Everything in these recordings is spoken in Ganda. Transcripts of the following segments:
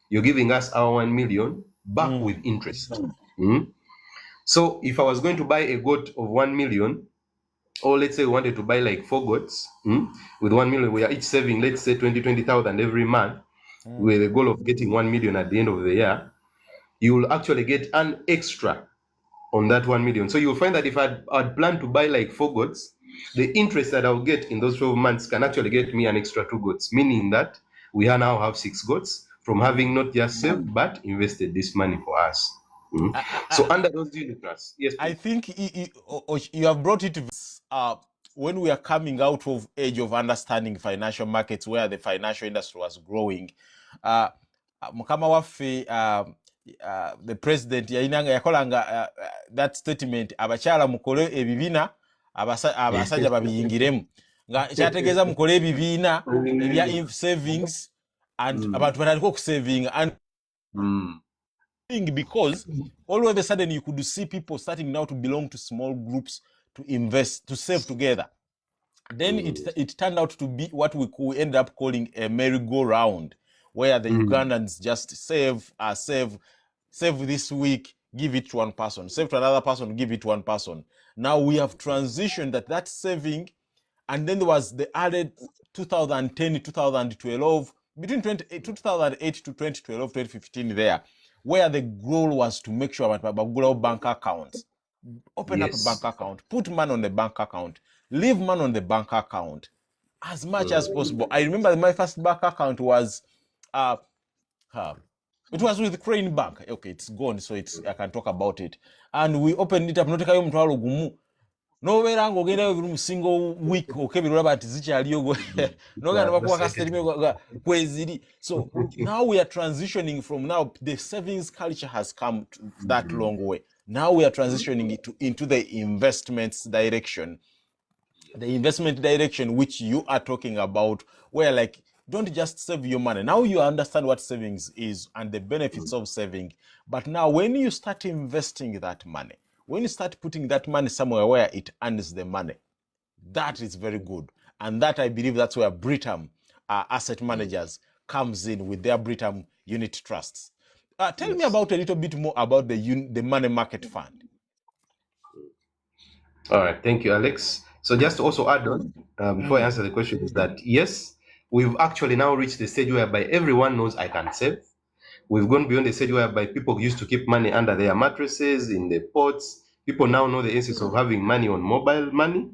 you're giving us our 1 million back with interest. So if I was going to buy a goat of 1 million, or let's say we wanted to buy like 4 goats with 1 million, we are each saving, let's say 20,000 every month, with the goal of getting 1 million at the end of the year, you will actually get an extra on that 1 million. So you'll find that if I'd planned to buy like 4 goats, the interest that I'll get in those 12 months can actually get me an extra 2 goats, meaning that we now have 6 goats from having not just saved but invested this money for us. So under those unit trusts, yes, please. I think you have brought it when we are coming out of age of understanding financial markets, where the financial industry was growing. Mukama waffe, the president yakolanga that statement, abachala mukole ebibina abasajja babiyingiremu nga kyategeeza mukole ebibina ebya savings and abantu bataliko okusaving and because all of a sudden you could see people starting now to belong to small groups, to invest, to save together. Then it turned out to be what we end up calling a merry-go-round, where the Ugandans just save this week, give it to one person, save to another person, give it to one person. Now we have transitioned that saving, and then there was the added 2010, 2012, between 2008 to 2012, 2015 there, where the goal was to make sure that Google bank accounts, open up a bank account, put money on the bank account, leave money on the bank account as much as possible. I remember my first bank account was, it was with Crane Bank. Okay, it's gone, so I can talk about it. And we opened it up. No verango genda every single week okay birula but zikyaliyo no ganda bakuwa customer kweziri. So now we are transitioning from, now the savings culture has come that long way. Now we are transitioning into the investments direction. The investment direction which you are talking about, where like don't just save your money. Now you understand what savings is and the benefits of saving. But now when you start investing that money, when you start putting that money somewhere where it earns the money, that is very good. And that, I believe, that's where Britam asset managers comes in with their Britam Unit trusts. Tell me about a little bit more about the money market fund. All right, thank you, Alex. So just to also add on, before I answer the question, is that yes, we've actually now reached the stage whereby everyone knows I can save. We've gone beyond the stage whereby people used to keep money under their mattresses, in the pots. People now know the essence of having money on mobile money,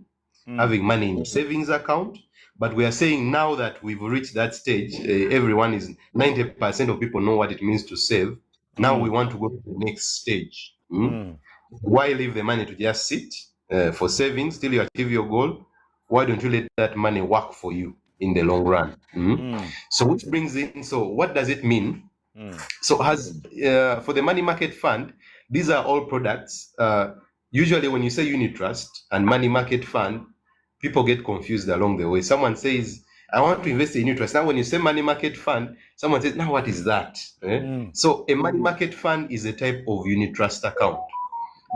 having money in a savings account. But we are saying now that we've reached that stage, 90% of people know what it means to save. Now we want to go to the next stage. Why leave the money to just sit for savings till you achieve your goal? Why don't you let that money work for you in the long run? So which brings in, so what does it mean? So for the money market fund, these are all products. Usually when you say unit trust and money market fund, people get confused along the way. Someone says, I want to invest in unit trust. Now when you say money market fund, someone says, now what is that? So a money market fund is a type of unit trust account.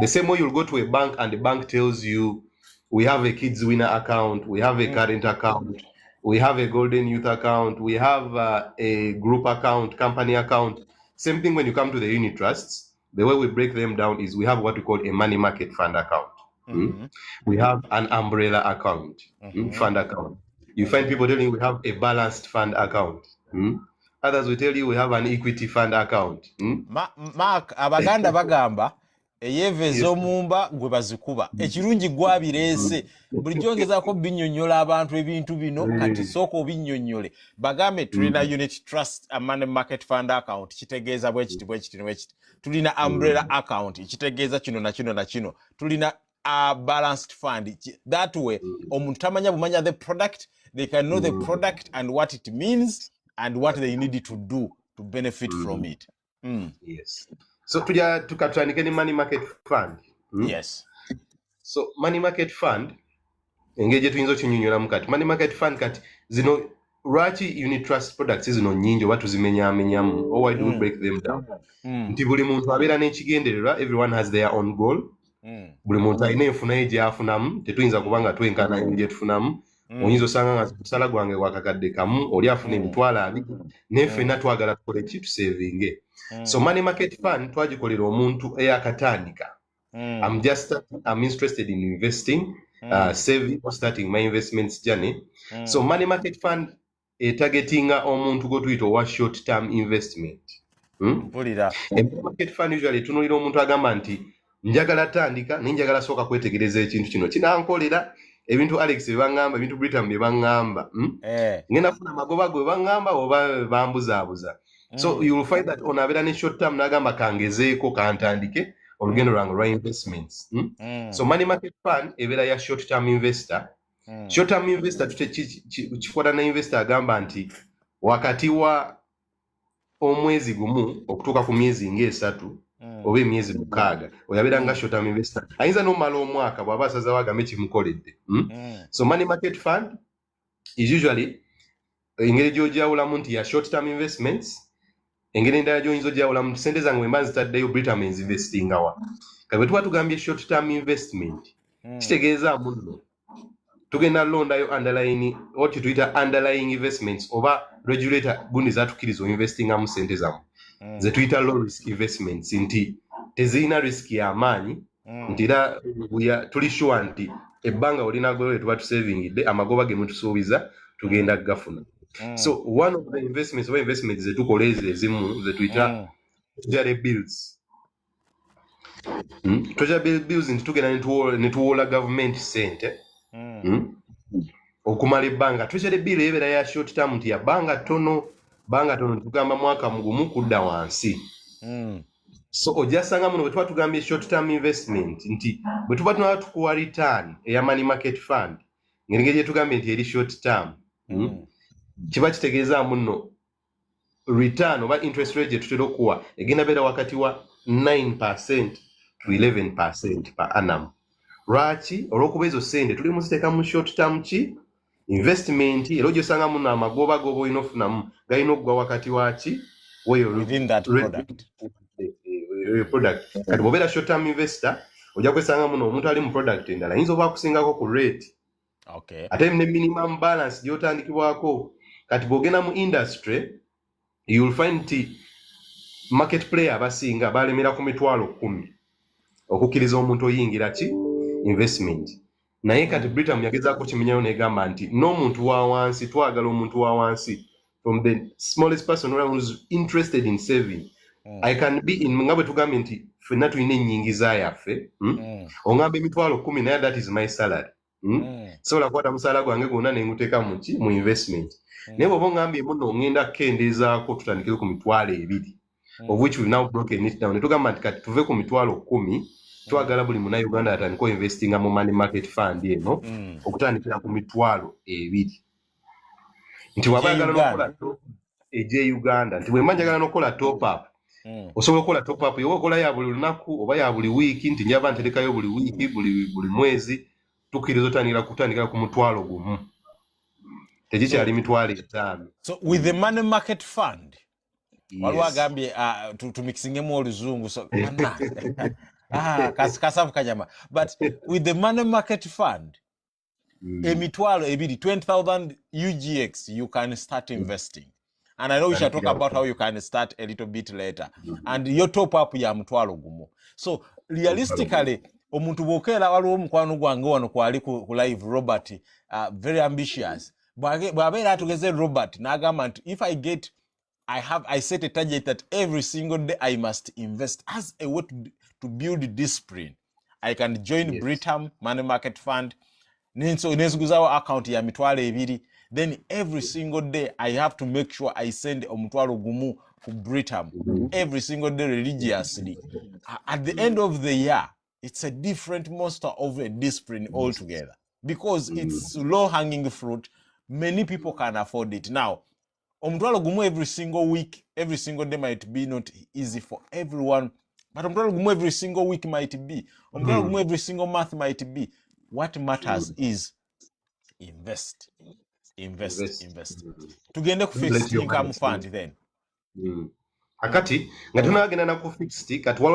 The same way you'll go to a bank and the bank tells you, we have a kids winner account, we have a current account, we have a golden youth account, we have a group account, company account. Same thing when you come to the unit trusts. The way we break them down is we have what we call a money market fund account. We have an umbrella account, fund account. You find people telling you we have a balanced fund account. Others will tell you we have an equity fund account. Mark, abaganda bagamba eyeve z'omumba gwe bazikuba ekirungi gwabirese bulijjo ngezaako binnyonnyola abantu ebintu bino kati sooka obinnyonnyole bagambe tulina unit trust a money market fund account kitegeeza bwekiti tulina umbrella account kitegeeza kino na kino na kino tulina a balanced fund. That way omuntu tamanya bumanya the product, they can know the product and what it means and what they need to do to benefit from it. Yes. So tukatandike ni money market fund. Yes. So money market fund engeri tuyinza okinyonyola mukati money market fund kati zino lwaki unit trust products zino nnyingi oba tuzimenyaamenyamu, or why do we break them down? Nti buli muntu abeera n'ekigendererwa, everyone has their own goal. Buli muntu alina enfuna ye gy'afunamu, tetuyinza kubanga twenkana gye tufunamu. oyinza osanga nga kusala gwange gwakakadde kamu oli afuna emitwalo 2 nefe natwagala tukole ki tusevinge. So money market fund twagikolera omuntu eyakatandika. I'm interested in investing, saving or starting my investments journey. So money market fund targetinga omuntu go tuyita owa short term investment. Money market fund usually tunulira omuntu agamba nti njagala tandika ninjagala soka kwetegereza ekintu kino kinankolera ebintu Alex bebangamba ebintu Britam bebangamba ngenda funa magoba gwe bangamba oba bambuzaabuza. So you will find that on abera ne short term nagamba kangezeeko kantandike olugendo lwange lwa investments. So money market fund ebera ya short term investor. Short term investor kikwata na investor agamba nti wakati wa omwezi gumu okutuuka ku myezi nga3 oba emyezi 6 oyabera nga short term investor ayinza n'omala omwaka bw'aba asazeewo agambe kimukoledde. So money market fund is usually engeri gy'ojawulamu nti ya short term investments, engeri endala gy'oyinza ojawulamu sente zange bwe mba nzitaddeyo Britam investingawa. Kati bwe tuba tugambye short term investment kitegeezaamu nno tugenda londayo underlying what tuyita underlying investments oba regulator gundi zatukkiriza investingamu sente zamu ze tuyita low risk investments nti tezirina risk y'amaanyi nti era tuli sure nti ebbanga olina gwe tuba tusavingidde amagoba ge mutusuubiza tugenda gafuna. So one of the investments oba investments ze tukola ezimu ze tuyita treasury bills. Treasury bills nti tugenda ne tuwola government sente okumala ebbanga. Treasury bill ebeera ya short term nti ya bbanga ttono tugamba mwaka mugumu kudda wansi. So ojasanga muno bwe tuba tugambye short term investment nti bwe tuba tunaba tukuwa return eya money market fund ngeri gye tugambye nti eri short term kiba kitegeezaamu nno return oba interest rate gye tutera okuwa egenda beera wakati wa 9% to 11% per annum. Lwaki? Olw'okuba ezo sente tuli muziteeka mu short term ki investment era ogyosanga muno amagoba goba olina ofunamu galina okuggwa wakati waki within that product. Kati bw'obeera short term investor ojja kwesanga muno omuntu ali mu product endala ayinza oba akusingako ku rate ate ne minimum balance gy'otandikibwako. Kati bw'ogenda mu industry you will find nti market player abasinga balemera ku mitwalo 10 okukkiriza omuntu oyingira ki investment. Naye kati Britam yagezaako kimenyayo negamba nti n'omuntu wa wansi twagala omuntu wa wansi from the smallest person who is interested in saving. I can be in nga bwe tugambye nti ffenna tulina ennyingiza yaffe ongamba emitwalo 10 naye that is my salary. Sobola kukwata musaala gwange gwonna ne nguteeka mu investment. Naye bw'oba ongambye muno ngenda kukendeezaako tutandikire ku mitwalo 2 of which we've now broken it down. Ne tugamba nti kati tuve ku mitwalo 10 twagala buli munnayuganda atandika investinga mu money market fund eno okutandikira ku mitwalo 2 nti waba yagala n'okola egy'Uganda nti bwe mba njagala n'okola top up osobola okukola top up yoba okola ya buli lunaku oba ya buli wiiki nti njaba nterekayo buli wiiki buli mwezi tukkiriza otandikira ku mutwalo gumu tegikyali mitwalo 5. So with the money market fund waliwo agambye tumixingemu oluzungu so kasafu kanyama but with the money market fund emitwalo 20,000 UGX you can start investing. And I know we shall talk about how you can start a little bit later. And your top up ya mutwalo gumu. So realistically, omuntu bokera waliwo mukwano gwange wano kwali ku live Robert, very ambitious. Bwabera atugeze Robert nagamba nti if I set a target that every single day I must invest as a way to build discipline. I can join Britam Money Market Fund. Neziguzawo account ya mitwalo 2. Then every single day I have to make sure I send omutwalo gumu to Britam every single day religiously. At the end of the year, it's a different monster of a discipline altogether because it's low-hanging fruit. Many people can afford it. Now, omutwalo gumu every single week, every single day might be not easy for everyone, but omutwalo gumu every single week might be. Omutwalo gumu every single month might be. What matters is invest. Tugende ku fixed income fund then. Akati nga tunagenda na ku fixed kati